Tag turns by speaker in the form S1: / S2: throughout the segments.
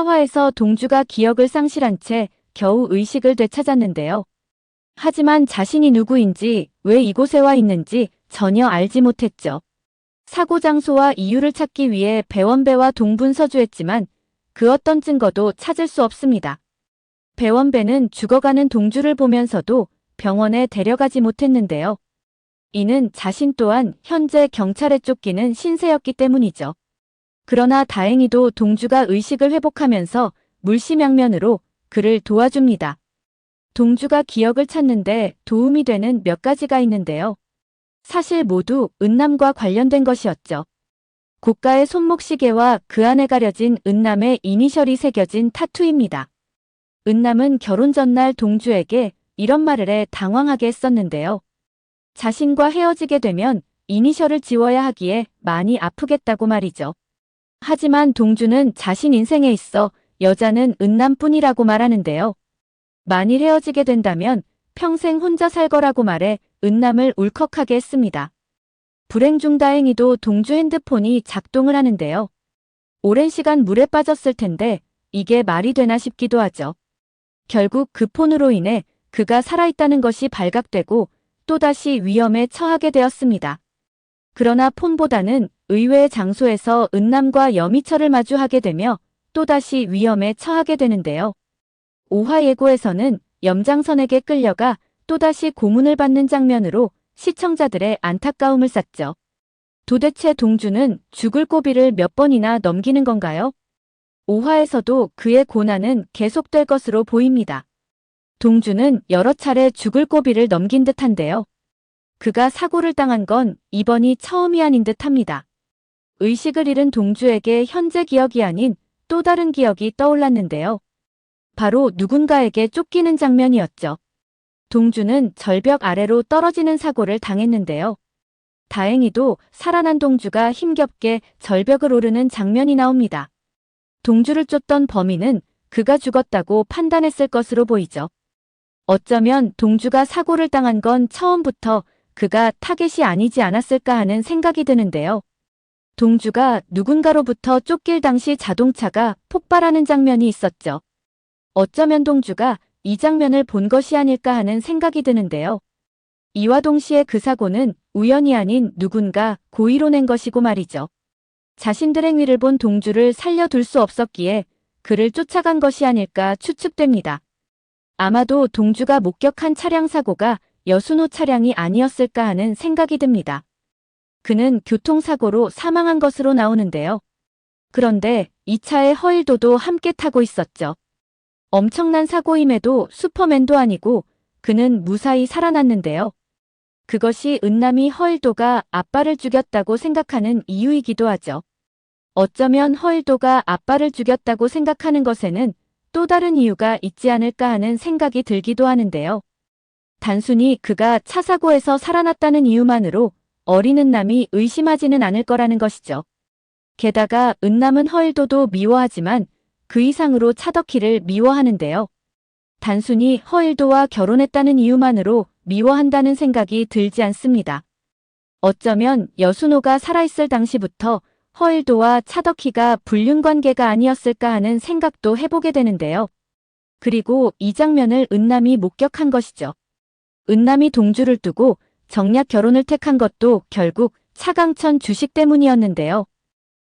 S1: 사화에서 동주가 기억을 상실한 채 겨우 의식을 되찾았는데요. 하지만 자신이 누구인지, 왜 이곳에 와 있는지 전혀 알지 못했죠. 사고 장소와 이유를 찾기 위해 배원배와 동분서주했지만 그 어떤 증거도 찾을 수 없습니다. 배원배는 죽어가는 동주를 보면서도 병원에 데려가지 못했는데요. 이는 자신 또한 현재 경찰에 쫓기는 신세였기 때문이죠. 그러나 다행히도 동주가 의식을 회복하면서 물심양면으로 그를 도와줍니다. 동주가 기억을 찾는데 도움이 되는 몇 가지가 있는데요. 사실 모두 은남과 관련된 것이었죠. 고가의 손목시계와 그 안에 가려진 은남의 이니셜이 새겨진 타투입니다. 은남은 결혼 전날 동주에게 이런 말을 해 당황하게 했었는데요. 자신과 헤어지게 되면 이니셜을 지워야 하기에 많이 아프겠다고 말이죠. 하지만 동주는 자신 인생에 있어 여자는 은남뿐이라고 말하는데요. 만일 헤어지게 된다면 평생 혼자 살 거라고 말해 은남을 울컥하게 했습니다. 불행 중 다행히도 동주 핸드폰이 작동을 하는데요. 오랜 시간 물에 빠졌을 텐데 이게 말이 되나 싶기도 하죠. 결국 그 폰으로 인해 그가 살아있다는 것이 발각되고 또다시 위험에 처하게 되었습니다. 그러나 폰보다는 의외의 장소에서 은남과 여미철을 마주하게 되며 또다시 위험에 처하게 되는데요. 5화 예고에서는 염장선에게 끌려가 또다시 고문을 받는 장면으로 시청자들의 안타까움을 샀죠. 도대체 동주는 죽을 고비를 몇 번이나 넘기는 건가요? 5화에서도 그의 고난은 계속될 것으로 보입니다. 동주는 여러 차례 죽을 고비를 넘긴 듯한데요. 그가 사고를 당한 건 이번이 처음이 아닌 듯합니다. 의식을 잃은 동주에게 현재 기억이 아닌 또 다른 기억이 떠올랐는데요. 바로 누군가에게 쫓기는 장면이었죠. 동주는 절벽 아래로 떨어지는 사고를 당했는데요. 다행히도 살아난 동주가 힘겹게 절벽을 오르는 장면이 나옵니다. 동주를 쫓던 범인은 그가 죽었다고 판단했을 것으로 보이죠. 어쩌면 동주가 사고를 당한 건 처음부터 그가 타겟이 아니지 않았을까 하는 생각이 드는데요. 동주가 누군가로부터 쫓길 당시 자동차가 폭발하는 장면이 있었죠. 어쩌면 동주가 이 장면을 본 것이 아닐까 하는 생각이 드는데요. 이와 동시에 그 사고는 우연이 아닌 누군가 고의로 낸 것이고 말이죠. 자신들 행위를 본 동주를 살려둘 수 없었기에 그를 쫓아간 것이 아닐까 추측됩니다. 아마도 동주가 목격한 차량 사고가 여순호 차량이 아니었을까 하는 생각이 듭니다. 그는 교통사고로 사망한 것으로 나오는데요. 그런데 이 차에 허일도도 함께 타고 있었죠. 엄청난 사고임에도 슈퍼맨도 아니고 그는 무사히 살아났는데요. 그것이 은남이 허일도가 아빠를 죽였다고 생각하는 이유이기도 하죠. 어쩌면 허일도가 아빠를 죽였다고 생각하는 것에는 또 다른 이유가 있지 않을까 하는 생각이 들기도 하는데요. 단순히 그가 차 사고에서 살아났다는 이유만으로 어린 은남이 의심하지는 않을 거라는 것이죠. 게다가 은남은 허일도도 미워하지만 그 이상으로 차덕희를 미워하는데요. 단순히 허일도와 결혼했다는 이유만으로 미워한다는 생각이 들지 않습니다. 어쩌면 여순호가 살아있을 당시부터 허일도와 차덕희가 불륜관계가 아니었을까 하는 생각도 해보게 되는데요. 그리고 이 장면을 은남이 목격한 것이죠. 은남이 동주를 두고 정략 결혼을 택한 것도 결국 차강천 주식 때문이었는데요.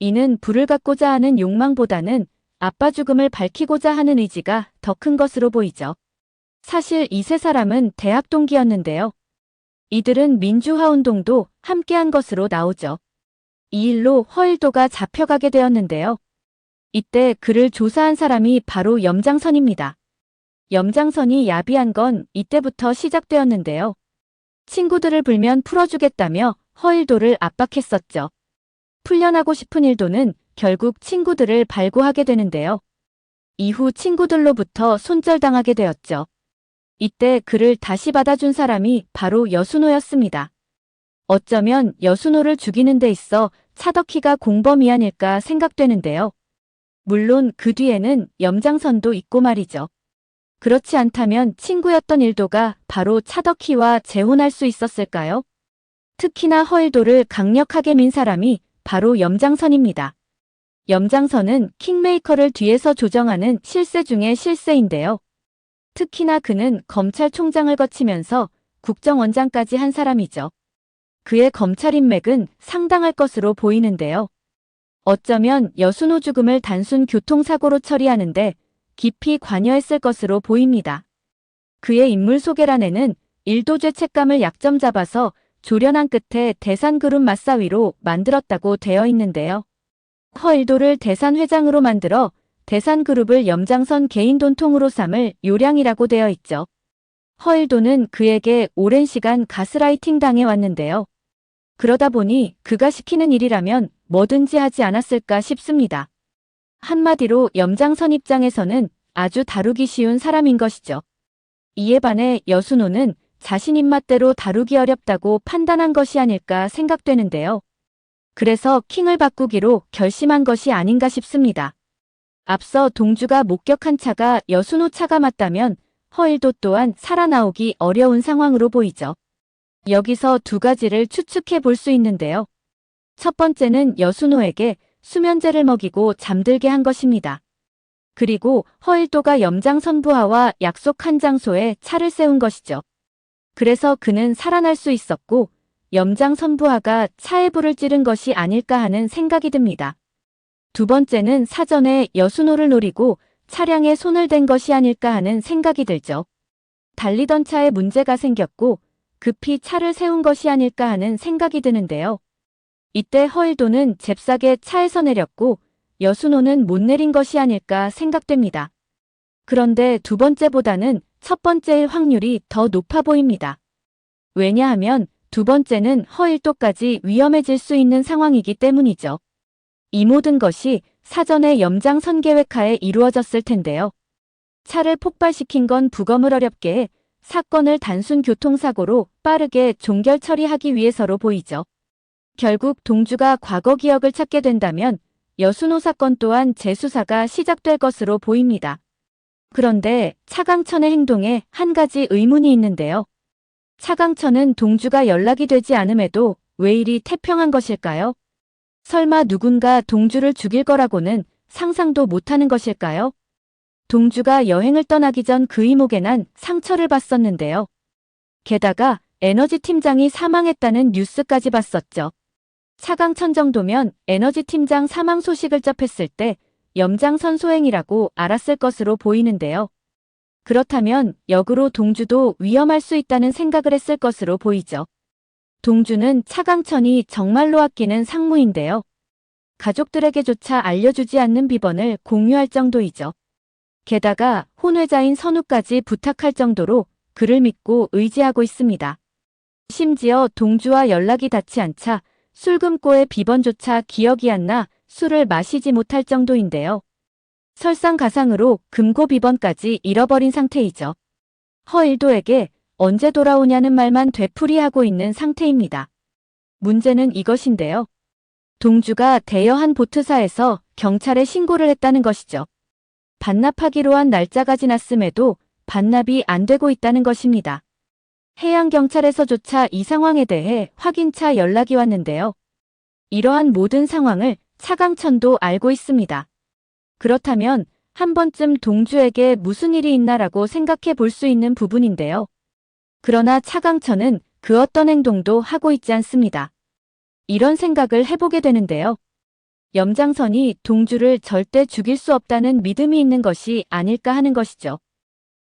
S1: 이는 부를 갖고자 하는 욕망보다는 아빠 죽음을 밝히고자 하는 의지가 더 큰 것으로 보이죠. 사실 이 세 사람은 대학 동기였는데요. 이들은 민주화운동도 함께한 것으로 나오죠. 이 일로 허일도가 잡혀가게 되었는데요. 이때 그를 조사한 사람이 바로 염장선입니다. 염장선이 야비한 건 이때부터 시작되었는데요. 친구들을 불면 풀어주겠다며 허일도를 압박했었죠. 풀려나고 싶은 일도는 결국 친구들을 발고하게 되는데요. 이후 친구들로부터 손절당하게 되었죠. 이때 그를 다시 받아준 사람이 바로 여순호였습니다. 어쩌면 여순호를 죽이는 데 있어 차덕희가 공범이 아닐까 생각되는데요. 물론 그 뒤에는 염장선도 있고 말이죠. 그렇지 않다면 친구였던 일도가 바로 차덕희와 재혼할 수 있었을까요? 특히나 허일도를 강력하게 민 사람이 바로 염장선입니다. 염장선은 킹메이커를 뒤에서 조정하는 실세 중의 실세인데요. 특히나 그는 검찰총장을 거치면서 국정원장까지 한 사람이죠. 그의 검찰 인맥은 상당할 것으로 보이는데요. 어쩌면 여순호 죽음을 단순 교통사고로 처리하는데 깊이 관여했을 것으로 보입니다. 그의 인물 소개란에는 일도 죄책감을 약점 잡아서 조련한 끝에 대산그룹 맞사위로 만들었다고 되어 있는데요. 허일도를 대산회장으로 만들어 대산그룹을 염장선 개인 돈통으로 삼을 요량이라고 되어 있죠. 허일도는 그에게 오랜 시간 가스라이팅 당해왔는데요. 그러다 보니 그가 시키는 일이라면 뭐든지 하지 않았을까 싶습니다. 한마디로 염장선 입장에서는 아주 다루기 쉬운 사람인 것이죠. 이에 반해 여순호는 자신 입맛대로 다루기 어렵다고 판단한 것이 아닐까 생각되는데요. 그래서 킹을 바꾸기로 결심한 것이 아닌가 싶습니다. 앞서 동주가 목격한 차가 여순호 차가 맞다면 허일도 또한 살아나오기 어려운 상황으로 보이죠. 여기서 두 가지를 추측해 볼 수 있는데요. 첫 번째는 여순호에게 수면제를 먹이고 잠들게 한 것입니다. 그리고 허일도가 염장선부하와 약속한 장소에 차를 세운 것이죠. 그래서 그는 살아날 수 있었고 염장선부하가 차에 불을 찌른 것이 아닐까 하는 생각이 듭니다. 두 번째는 사전에 여순호를 노리고 차량에 손을 댄 것이 아닐까 하는 생각이 들죠. 달리던 차에 문제가 생겼고 급히 차를 세운 것이 아닐까 하는 생각이 드는데요. 이때 허일도는 잽싸게 차에서 내렸고 여순호는 못 내린 것이 아닐까 생각됩니다. 그런데 두 번째보다는 첫 번째일 확률이 더 높아 보입니다. 왜냐하면 두 번째는 허일도까지 위험해질 수 있는 상황이기 때문이죠. 이 모든 것이 사전에 염장선 계획하에 이루어졌을 텐데요. 차를 폭발시킨 건 부검을 어렵게 해 사건을 단순 교통사고로 빠르게 종결 처리하기 위해서로 보이죠. 결국 동주가 과거 기억을 찾게 된다면 여순호 사건 또한 재수사가 시작될 것으로 보입니다. 그런데 차강천의 행동에 한 가지 의문이 있는데요. 차강천은 동주가 연락이 되지 않음에도 왜 이리 태평한 것일까요? 설마 누군가 동주를 죽일 거라고는 상상도 못하는 것일까요? 동주가 여행을 떠나기 전 그 이목에 난 상처를 봤었는데요. 게다가 에너지 팀장이 사망했다는 뉴스까지 봤었죠. 차강천 정도면 에너지 팀장 사망 소식을 접했을 때 염장선 소행이라고 알았을 것으로 보이는데요. 그렇다면 역으로 동주도 위험할 수 있다는 생각을 했을 것으로 보이죠. 동주는 차강천이 정말로 아끼는 상무인데요. 가족들에게조차 알려주지 않는 비번을 공유할 정도이죠. 게다가 혼외자인 선우까지 부탁할 정도로 그를 믿고 의지하고 있습니다. 심지어 동주와 연락이 닿지 않자 술금고의 비번조차 기억이 안 나 술을 마시지 못할 정도인데요. 설상가상으로 금고 비번까지 잃어버린 상태이죠. 허일도에게 언제 돌아오냐는 말만 되풀이하고 있는 상태입니다. 문제는 이것인데요. 동주가 대여한 보트사에서 경찰에 신고를 했다는 것이죠. 반납하기로 한 날짜가 지났음에도 반납이 안 되고 있다는 것입니다. 해양경찰에서조차 이 상황에 대해 확인차 연락이 왔는데요. 이러한 모든 상황을 차강천도 알고 있습니다. 그렇다면 한 번쯤 동주에게 무슨 일이 있나라고 생각해 볼 수 있는 부분인데요. 그러나 차강천은 그 어떤 행동도 하고 있지 않습니다. 이런 생각을 해보게 되는데요. 염장선이 동주를 절대 죽일 수 없다는 믿음이 있는 것이 아닐까 하는 것이죠.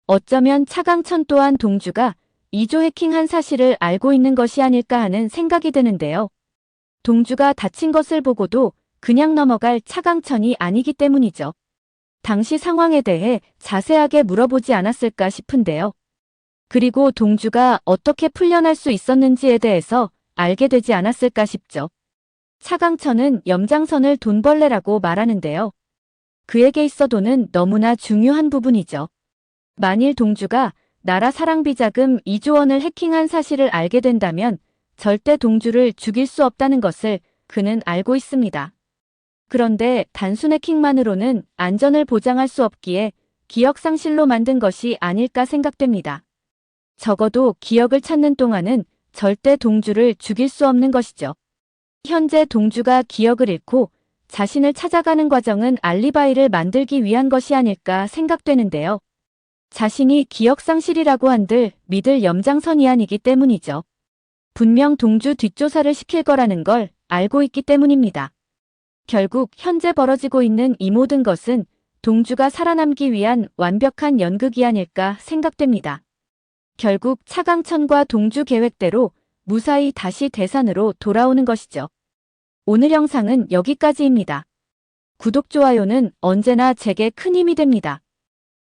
S1: 어쩌면 차강천 또한 동주가 2조 해킹한 사실을 알고 있는 것이 아닐까 하는 생각이 드는데요. 동주가 다친 것을 보고도 그냥 넘어갈 차강천이 아니기 때문이죠. 당시 상황에 대해 자세하게 물어보지 않았을까 싶은데요. 그리고 동주가 어떻게 풀려날 수 있었는지에 대해서 알게 되지 않았을까 싶죠. 차강천은 염장선을 돈벌레라고 말하는데요. 그에게 있어 돈은 너무나 중요한 부분이죠. 만일 동주가 나라 사랑비자금 2조 원을 해킹한 사실을 알게 된다면 절대 동주를 죽일 수 없다는 것을 그는 알고 있습니다. 그런데 단순 해킹만으로는 안전을 보장할 수 없기에 기억상실로 만든 것이 아닐까 생각됩니다. 적어도 기억을 찾는 동안은 절대 동주를 죽일 수 없는 것이죠. 현재 동주가 기억을 잃고 자신을 찾아가는 과정은 알리바이를 만들기 위한 것이 아닐까 생각되는데요. 자신이 기억상실이라고 한들 믿을 염장선이 아니기 때문이죠. 분명 동주 뒷조사를 시킬 거라는 걸 알고 있기 때문입니다. 결국 현재 벌어지고 있는 이 모든 것은 동주가 살아남기 위한 완벽한 연극이 아닐까 생각됩니다. 결국 차강천과 동주 계획대로 무사히 다시 대산으로 돌아오는 것이죠. 오늘 영상은 여기까지입니다. 구독, 좋아요는 언제나 제게 큰 힘이 됩니다.